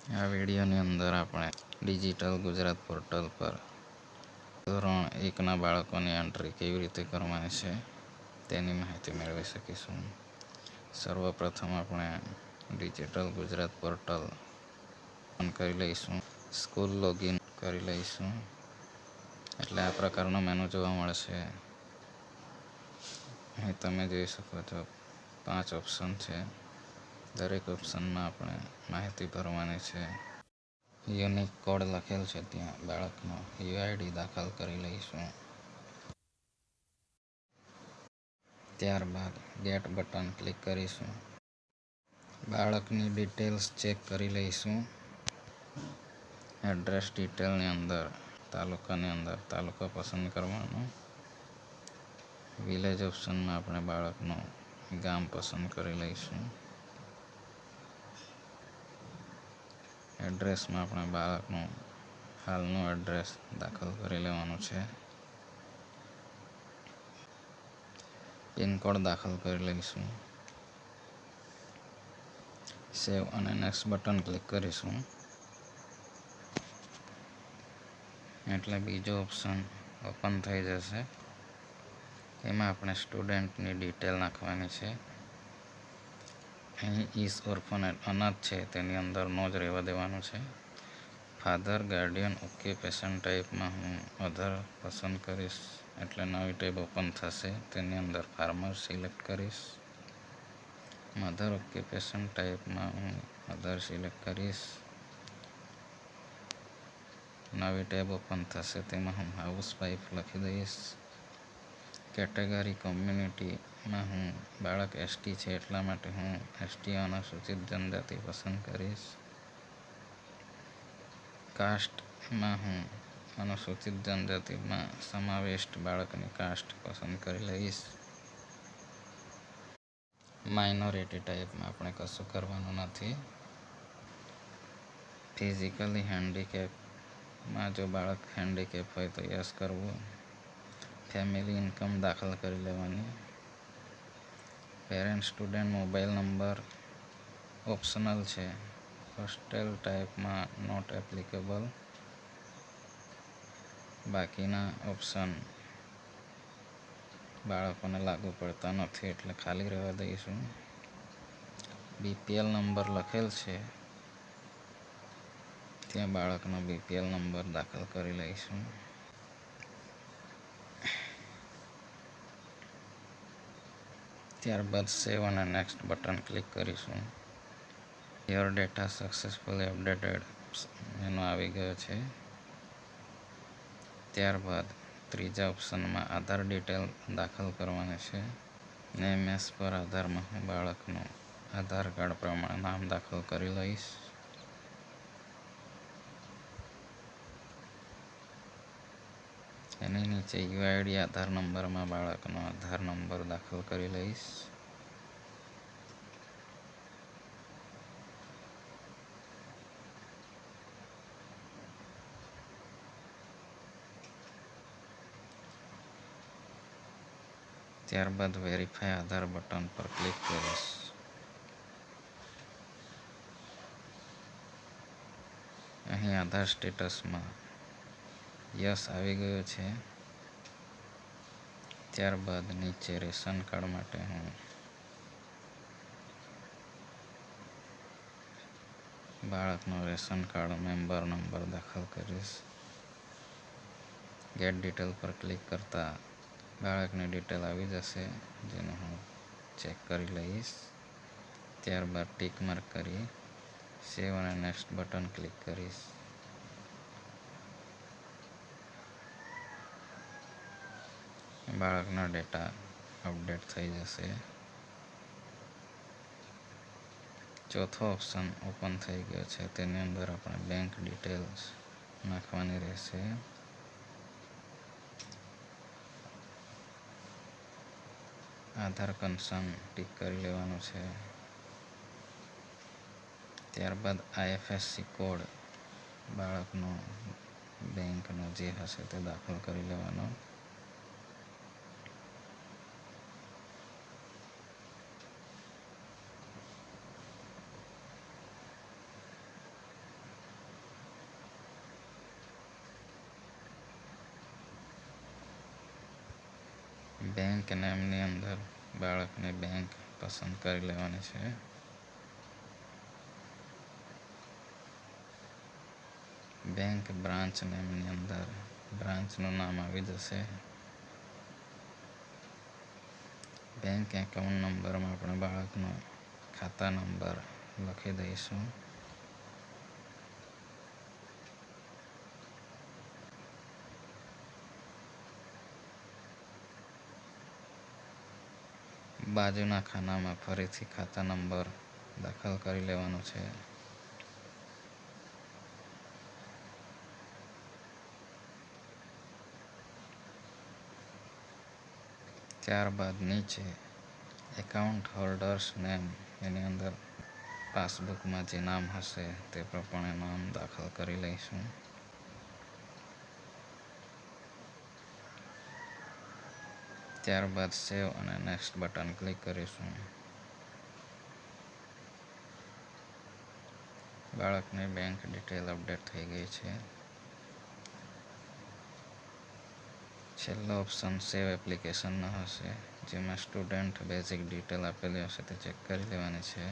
આ વિડીયોની અંદર આપણે ડિજિટલ ગુજરાત પોર્ટલ પર ધોરણ 1ના બાળકોની એન્ટ્રી કેવી રીતે કરવાની છે તેની માહિતી મેળવી શકીશું. સર્વપ્રથમ આપણે ડિજિટલ ગુજરાત પોર્ટલ ઓપન કરી લઈશું. સ્કૂલ લોગિન કરી લઈશું. એટલે આ પ્રકારનો મેનુ જોવા મળશે. અહીં તમે જોઈ શકો છો 5 ઓપ્શન છે. દરેક ઓપ્શનમાં આપણે માહિતી ભરવાની છે. યુનિક કોડ લખેલ છે ત્યાં બાળકનો યુઆઈડી દાખલ કરી લઈશું. ત્યારબાદ ગેટ બટન ક્લિક કરીશું. બાળકની ડિટેલ્સ ચેક કરી લઈશું. એડ્રેસ ડિટેલની અંદર તાલુકાની અંદર તાલુકો પસંદ કરવાનો. વિલેજ ઓપ્શનમાં આપણે બાળકનું ગામ પસંદ કરી લઈશું. એડ્રેસમાં આપણે બાળકનું હાલનું એડ્રેસ દાખલ કરી લેવાનું છે. પિનકોડ દાખલ કરી લઈશું. સેવ અને નેક્સ્ટ બટન ક્લિક કરીશું. એટલે બીજો ઓપ્શન ઓપન થઈ જશે. એમાં આપણે સ્ટુડન્ટની ડિટેલ નાખવાની છે. અહીં ઇસ ઓર્ફનેટ અનાથ છે તેની અંદર નો જ રહેવા દેવાનું છે. ફાધર ગાર્ડિયન ઓક્યુપેશન ટાઈપમાં હું અધર પસંદ કરીશ. એટલે નવી ટેબ ઓપન થશે. તેની અંદર ફાર્મર સિલેક્ટ કરીશ. મધર ઓક્યુપેશન ટાઈપમાં હું અધર સિલેક્ટ કરીશ. નવી ટેબ ઓપન થશે. તેમાં હું હાઉસવાઈફ લખી દઈશ. કેટેગરી કોમ્યુનિટીમાં હું બાળક એસટી છે એટલા માટે હું એસટી અનુસૂચિત જનજાતિ પસંદ કરીશ. કાસ્ટમાં હું અનુસૂચિત જનજાતિમાં સમાવિષ્ટ બાળકની કાસ્ટ પસંદ કરી લઈશ. માઇનોરિટી ટાઈપમાં આપણે કશું કરવાનું નથી. ફિઝિકલી હેન્ડીકેપમાં જો બાળક હેન્ડીકેપ હોય તો યસ કરવું. ફેમિલી ઇન્કમ દાખલ કરી લેવાની. Parent student mobile number optional છે. હોસ્ટેલ ટાઈપમાં નોટ એપ્લિકેબલ. બાકીના ઓપ્શન બાળકોને લાગુ પડતા નથી એટલે ખાલી રહેવા દઈશું. બીપીએલ નંબર લખેલ છે ત્યાં બાળકનો બીપીએલ નંબર દાખલ કરી લઈશું. ત્યારબાદ સેવ અને નેક્સ્ટ બટન ક્લિક કરીશું. યોર ડેટા સક્સેસફુલી અપડેટેડ એનો આવી ગયો છે. ત્યારબાદ ત્રીજા ઓપ્શનમાં આધાર ડિટેલ દાખલ કરવાની છે. નેમ એઝ પર આધારમાં હું બાળકનું આધાર કાર્ડ પ્રમાણે નામ દાખલ કરી લઈશ. એની નીચે યુઆઈડી આધાર નંબરમાં બાળકનો આધાર નંબર દાખલ કરી લઈશ. ત્યારબાદ વેરીફાઈ આધાર બટન પર ક્લિક કરીશ. અહીં આધાર સ્ટેટસમાં યસ આવી ગયો છે. ત્યારબાદ નીચે રેશન કાર્ડ માટે હું બાળકનો રેશન કાર્ડ મેમ્બર નંબર દાખલ કરીશ. ગેટ ડિટેલ પર ક્લિક કરતા બાળકની ડિટેલ આવી જશે જેને હું ચેક કરી લઈશ. ત્યારબાદ ટીક માર્ક કરી સેવ અને નેક્સ્ટ બટન ક્લિક કરીશ. બાળકના ડેટા અપડેટ થઈ જશે. ચોથો ઓપ્શન ઓપન થઈ ગયો છે. તેની અંદર આપણે બેંક ડિટેલ્સ નાખવાની રહેશે. આધાર કન્સર્ન ટીક કરી લેવાનું છે. ત્યારબાદ આઈએફએસસી કોડ બાળકનો બેંકનો જે હશે તે દાખલ કરી લેવાનો. બેંક નેમની અંદર બાળકની બેંક પસંદ કરી લેવાની છે. બેંક બ્રાન્ચ નેમની અંદર બ્રાન્ચનું નામ આવી જશે. બેંક એકાઉન્ટ નંબરમાં આપણે બાળકનો ખાતા નંબર લખી દઈશું. બાજુના ખાનામાં ફરીથી ખાતા નંબર દાખલ કરી લેવાનો છે. ત્યારબાદ નીચે એકાઉન્ટ હોલ્ડર્સ નેમ એની અંદર પાસબુકમાં જે નામ હશે તે પ્રમાણે નામ દાખલ કરી લઈશું. ત્યારબાદ સેવ અને નેક્સ્ટ બટન ક્લિક કરીશું. બાળકની બેંક ડિટેલ અપડેટ થઈ ગઈ છે. છેલ્લો ઓપ્શન સેવ એપ્લિકેશનનો હશે, જેમાં સ્ટુડન્ટ બેઝિક ડિટેલ આપેલી હશે તે ચેક કરી લેવાની છે.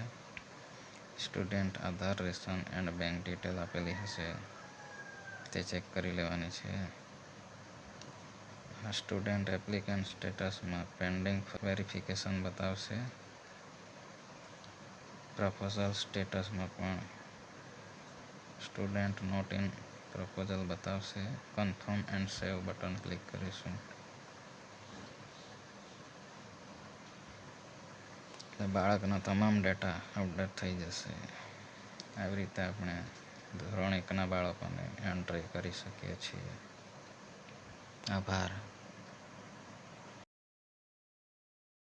Student Aadhaar, ration and bank detail આપેલી હશે તે ચેક કરી લેવાની છે. આ સ્ટુડન્ટ એપ્લિકન્ટ સ્ટેટસમાં પેન્ડિંગ વેરિફિકેશન બતાવશે. પ્રપોઝલ સ્ટેટસમાં પણ સ્ટુડન્ટ નોટ ઇન પ્રપોઝલ બતાવશે. Confirm and save button click કરીશું. એટલે બાળકનો તમામ ડેટા અપડેટ થઈ જશે. આવી રીતે આપણે ધોરણ 1ના બાળકોને એન્ટ્રી કરી શકીએ છીએ. આભાર.